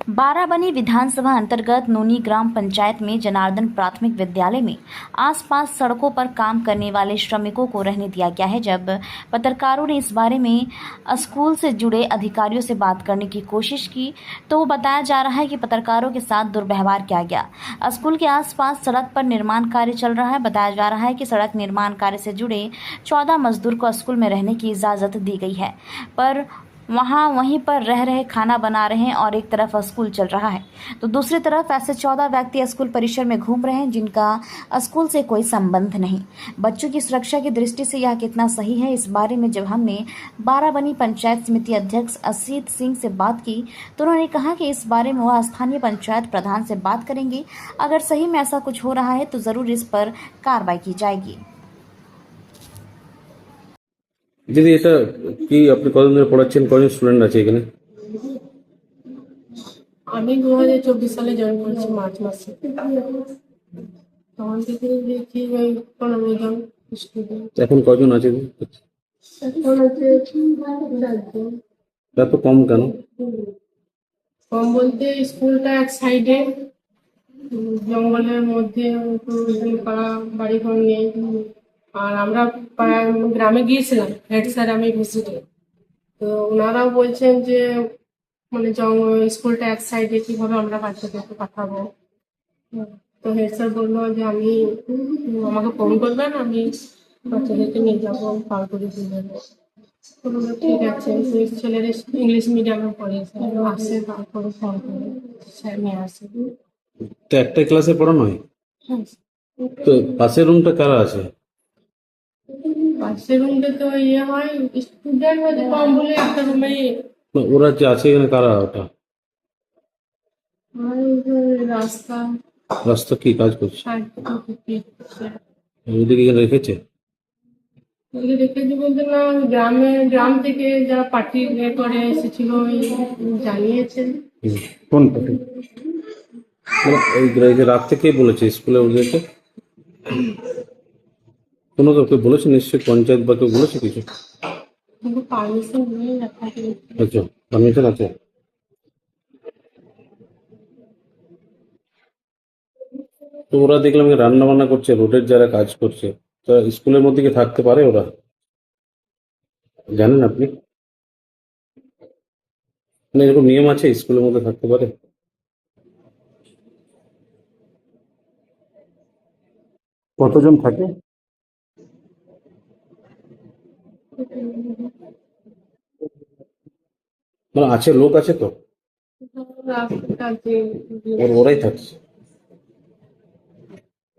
बाराबनी विधानसभा अंतर्गत नोनी ग्राम पंचायत में जनार्दन प्राथमिक विद्यालय में आसपास सड़कों पर काम करने वाले श्रमिकों को रहने दिया गया है। जब पत्रकारों ने इस बारे में स्कूल से जुड़े अधिकारियों से बात करने की कोशिश की तो बताया जा रहा है कि पत्रकारों के साथ दुर्व्यवहार किया गया। स्कूल के आसपास सड़क पर निर्माण कार्य चल रहा है। बताया जा रहा है कि सड़क निर्माण कार्य से जुड़े 14 मजदूर को स्कूल में रहने की इजाज़त दी गई है, पर वहीं पर रह रहे खाना बना रहे हैं और एक तरफ स्कूल चल रहा है तो दूसरी तरफ ऐसे 14 व्यक्ति स्कूल परिसर में घूम रहे हैं जिनका स्कूल से कोई संबंध नहीं। बच्चों की सुरक्षा की दृष्टि से यह कितना सही है, इस बारे में जब हमने बाराबनी पंचायत समिति अध्यक्ष असीत सिंह से बात की तो उन्होंने कहा कि इस बारे में वह स्थानीय पंचायत प्रधान से बात करेंगे। अगर सही में ऐसा कुछ हो रहा है तो ज़रूर इस पर कार्रवाई की जाएगी। দিদি, এটা কি আপনি কতদিন ধরে পড়াচ্ছেন? কজন স্টুডেন্ট আছে এখানে? আমি 2024 সালে জয়েন করেছি মার্চ মাসে। তখন থেকে দেখি ওই 15 জন স্টুডেন্ট। এখন কজন আছে? এখন আছে 4 জন। এত কম কেন? কম বলতে স্কুলটা এক সাইডে জঙ্গলের মধ্যে, পাড়া বাড়িঘর নেই। আর আমরা গ্রামে গিয়েছিলাম, হেড স্যার আমি ভিজিটে, তো ওনারাও বলছেন যে মানে স্কুলটা এক সাইডে কিভাবে আমরা বাচ্চাদেরকে পাঠাবো। তো হেড স্যার বললো যে আমাকে ফোন করবেন, আমি বাচ্চাদেরকে নিয়ে যাবো, কল করে দিয়ে দেবো। ঠিক আছে। ছেলের ইংলিশ মিডিয়ামে পড়ে, আসে তারপরে ফোন করে স্যার নিয়ে আসে। তো একটা ক্লাসে পড়ানো হয়? হ্যাঁ। তো পাশের রুমটা কারা আছে? পাশের রুমটা তো হয় স্টুডেন্ট হয়তো কম বলে একটা রুমে। ওরা যে আছে এখানে কারা? ওটা রাস্তা কি কাজ করছে? ওদিকে এখানে রেখেছে বলতে না, গ্রাম থেকে যারা পার্টি করে এসেছিল জানিয়েছেন। কোন পার্টি? এই রাত থেকে বলেছে স্কুলে ওদেরকে? কোনো কাউকে বলেছে নিশ্চয়ই, পঞ্চায়েত বা কেউ বলেছে কিছু? পারমিশন নেই। আচ্ছা, পারমিশন আছে। তো ওরা দেখলাম রান্না বান্না করছে, রোডের যারা কাজ করছে, তো স্কুলের মধ্যে কি থাকতে পারে ওরা? জানেন আপনি? মানে এরকম নিয়ম আছে স্কুলের মধ্যে থাকতে পারে? কতজন থাকে? মানে আছে, লোক আছে তো? ওরাই থাকছে।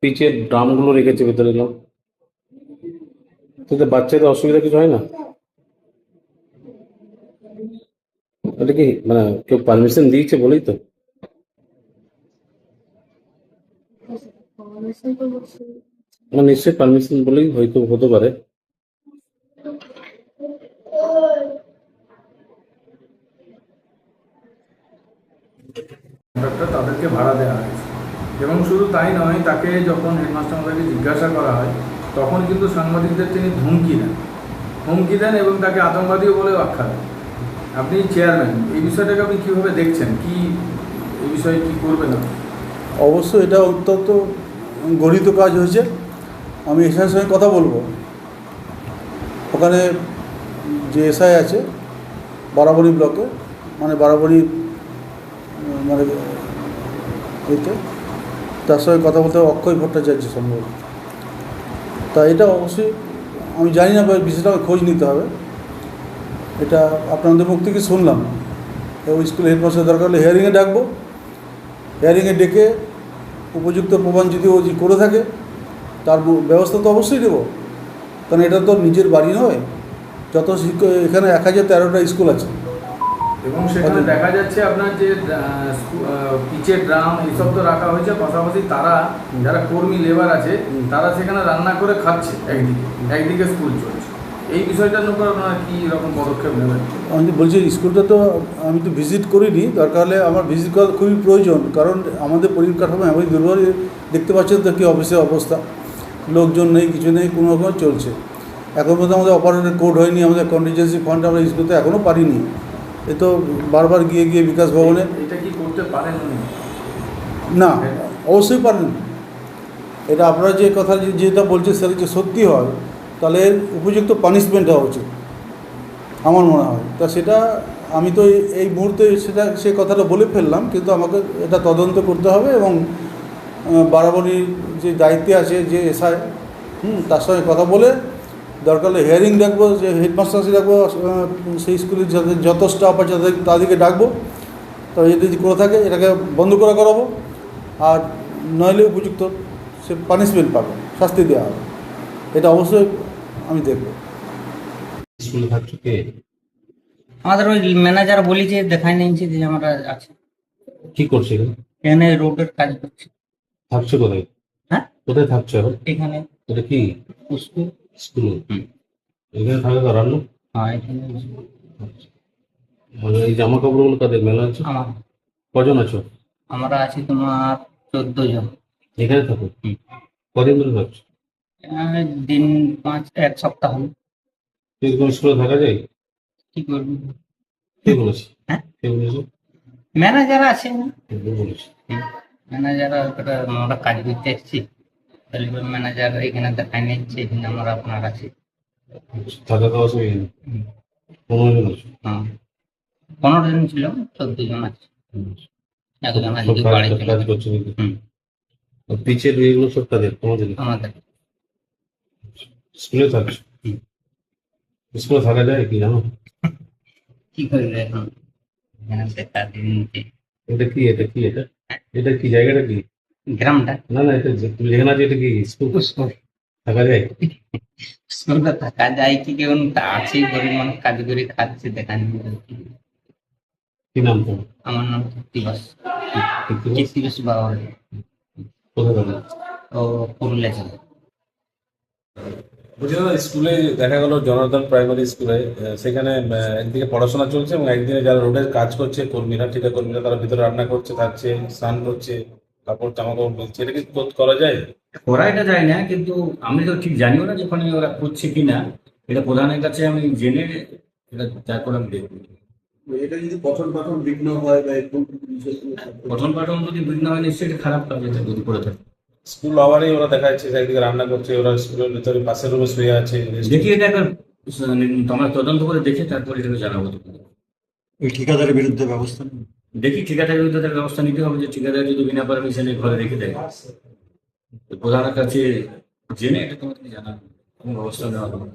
পিচের ড্রাম গুলো রেখেছে ভেতরে গেলাম, তো বাচ্চাদের অসুবিধা কিছু হয় না? এটা কি মানে কেউ পারমিশন দিয়েছে বলেই তো? নিশ্চয়ই পারমিশন বলেই হয়তো হতে পারে। তাদেরকে ভাড়া দেওয়া হয়েছে এবং শুধু তাই নয়, তাকে যখন হেডমাস্টার মশাইকে জিজ্ঞাসা করা হয় তখন কিন্তু সাংবাদিকদের তিনি হুমকি দেন এবং তাকে আতঙ্কবাদীও বলেও আখ্যা দেন। আপনি চেয়ারম্যান, এই বিষয়টাকে আপনি কীভাবে দেখছেন? কি এই বিষয়ে কি করবেন? অবশ্যই এটা অত্যন্ত গঠিত কাজ হয়েছে। আমি এসআইয়ের সঙ্গে কথা বলবো। ওখানে যে এসআই আছে বারাবণী ব্লকে, মানে বারাবণী মানে এতে, তার সঙ্গে কথা বলতে হবে। অক্ষয় ভট্টাচার্য সম্ভব। তা এটা অবশ্যই আমি জানি না, বিষয়টা খোঁজ নিতে হবে। এটা আপনাদের মুখ থেকে শুনলাম। ওই স্কুলে হেডমাস্টার দরকার হলে হিয়ারিংয়ে ডাকবো। হিয়ারিংয়ে ডেকে উপযুক্ত প্রমাণ যদি ও করে থাকে তার ব্যবস্থা তো অবশ্যই দেবো, কারণ এটা তো নিজের বাড়ি নয়। যত শিক্ষক এখানে 1013টা স্কুল আছে এবং সেখানে দেখা যাচ্ছে আপনার যে পিচের ড্রাম এইসব তো রাখা হয়েছে, পাশাপাশি তারা যারা কর্মী লেবার আছে তারা সেখানে রান্না করে খাচ্ছে, একদিকে স্কুল চলছে। এই বিষয়টার উপর আপনারা কী রকম পদক্ষেপ নেবেন? আমি বলছি স্কুলটা তো আমি তো ভিজিট করিনি, দরকার হলে আমার ভিজিট করা খুবই প্রয়োজন, কারণ আমাদের পরিকাঠামো এমনই দুর্বল। দেখতে পাচ্ছেন তো কী অফিসের অবস্থা, লোকজন নেই, কিছু নেই, কোনো রকম চলছে। এখন পর্যন্ত আমাদের অপারেটর কোড হয়নি, আমাদের কন্টিনজেন্সি ফান্ড আমরা ইউজ করতে এখনও পারিনি। এ তো বারবার গিয়ে বিকাশ ভবনে এটা কি করতে করতে পারেন উনি? না, অবশ্যই পারেন। এটা আপনারা যে কথা যেটা বলছে সেটা যদি সত্যি হয় তাহলে এর উপযুক্ত পানিশমেন্ট হওয়া উচিত আমার মনে হয়। তা সেটা আমি তো এই মুহূর্তে সে কথাটা বলে ফেললাম, কিন্তু আমাকে এটা তদন্ত করতে হবে এবং বারাবণীর যে দায়িত্বে আছে যে এসআই তার সঙ্গে কথা বলে দরকার হলে হিয়ারিং ডাকবো, যে হেডমাস্টার ডাকবো, সেই স্কুলের যত স্টাফ আছে তাদেরকে ডাকবো। তো যদি করে থাকে এটাকে বন্ধ করাবো, আর নইলে উপযুক্ত সে পানিশমেন্ট পাবে, শাস্তি দেওয়া হবে। এটা অবশ্যই আমি দেখব। স্কুলে থাকছো কে? আমাদের ওই ম্যানেজার বলি যে দেখাই নিয়েছি যে আমরা আছে কি করছো এখানে? এখানে রোডের কাজ করছি। থাকছো কোথায়? হ্যাঁ, কোথায় থাকছো এখন? এখানে এটা কি স্কুল। স্কুলে? এখানে থাকে তো রান্না? হ্যাঁ, এখানে মানে এই জামা কাপড়গুলো কাদের মেলা আছে? আমার কজন আছো? আমরা আছি তোমার 14 জন। এখানে থাকো? কদিন ধরে থাকছো? দিন 1 সপ্তাহ হলো। এরকম স্কুলে থাকা যায়? কি করবি? কে বলেছে? হ্যাঁ, কে বলেছে? ম্যানেজার আছে না, কে বলেছে? ম্যানেজার আমরা কাজ করতে এসেছি, তাহলে ম্যানেজার এখানে দেখাই নিচ্ছে, এখানে আমরা আপনার আছি। থাকা খাওয়া সব এখানে? 15 জন আছো? হ্যাঁ, 15 জন ছিল, 14 জন আছে। একজন সব আজকে বাড়ি চলে কাজ গেছে। করছো কিন্তু? হুম, আর পিচের এগুলো সব কাদের? তোমাদের? আমাদের স্কুলে থাকছো? হুম। স্কুলে থাকা যায় কি জানো? কি করবে এখন, এখানে দেখা দিন এটা কি এটা কি জায়গাটা কি? গ্রামটা না না, এটা তুমি যেখানে আছো এটা কি স্কুল? স্কুল। থাকা যায়? স্কুলটা থাকা যায় কি, কেমন আছে পরিমাণ কাজ করে খাচ্ছে দেখান। কি নাম তোমার? আমার নাম দিবস, কীর্তি? দিবস বাবা। কোথায় থাকো? ও পুরুলিয়া ছিল। বলছি দাদা, স্কুলে দেখা গেল জনার্দন প্রাইমারি স্কুলে সেখানে একদিকে পড়াশোনা চলছে এবং একদিকে যারা রোডের কাজ করছে কর্মীরা, ঠিকা কর্মীরা, তারা ভিতরে রান্না করছে, থাকছে, স্নান করছে, কাপড় জামা কাপড় মিলছে, এটা কি করা যায়? করা এটা যায় না, কিন্তু আমি তো ঠিক জানিও না যে ওখানে ওরা করছে কিনা। এটা প্রধানের কাছে আমি জেনে এটা তারপর আমি দেখবো। এটা যদি পঠন পাঠন বিঘ্ন হয় বা একটু পঠন পাঠন যদি বিঘ্ন হয়, নিশ্চয়ই এটা খারাপ কাজ, এটা যদি করে থাকে। স্কুল আওয়ারেই ওরা দেখা যাচ্ছে একদিকে রান্না করছে, ওরা স্কুলের ভিতরে পাশের রুমে শুয়ে আছে। দেখি এটা একবার তোমার তদন্ত করে দেখে তারপর এটাকে জানাবো তোমাকে। ওই ঠিকাদারের বিরুদ্ধে ব্যবস্থা নেই। দেখি ঠিকাদারের বিরুদ্ধে তার ব্যবস্থা নিতে হবে, যে ঠিকাদার যদি বিনা পারমিশনে ঘরে রেখে দেয়, তো প্রধানের কাছে জেনে এটা তোমাকে জানাবো, কোনো ব্যবস্থা নেওয়া হবে।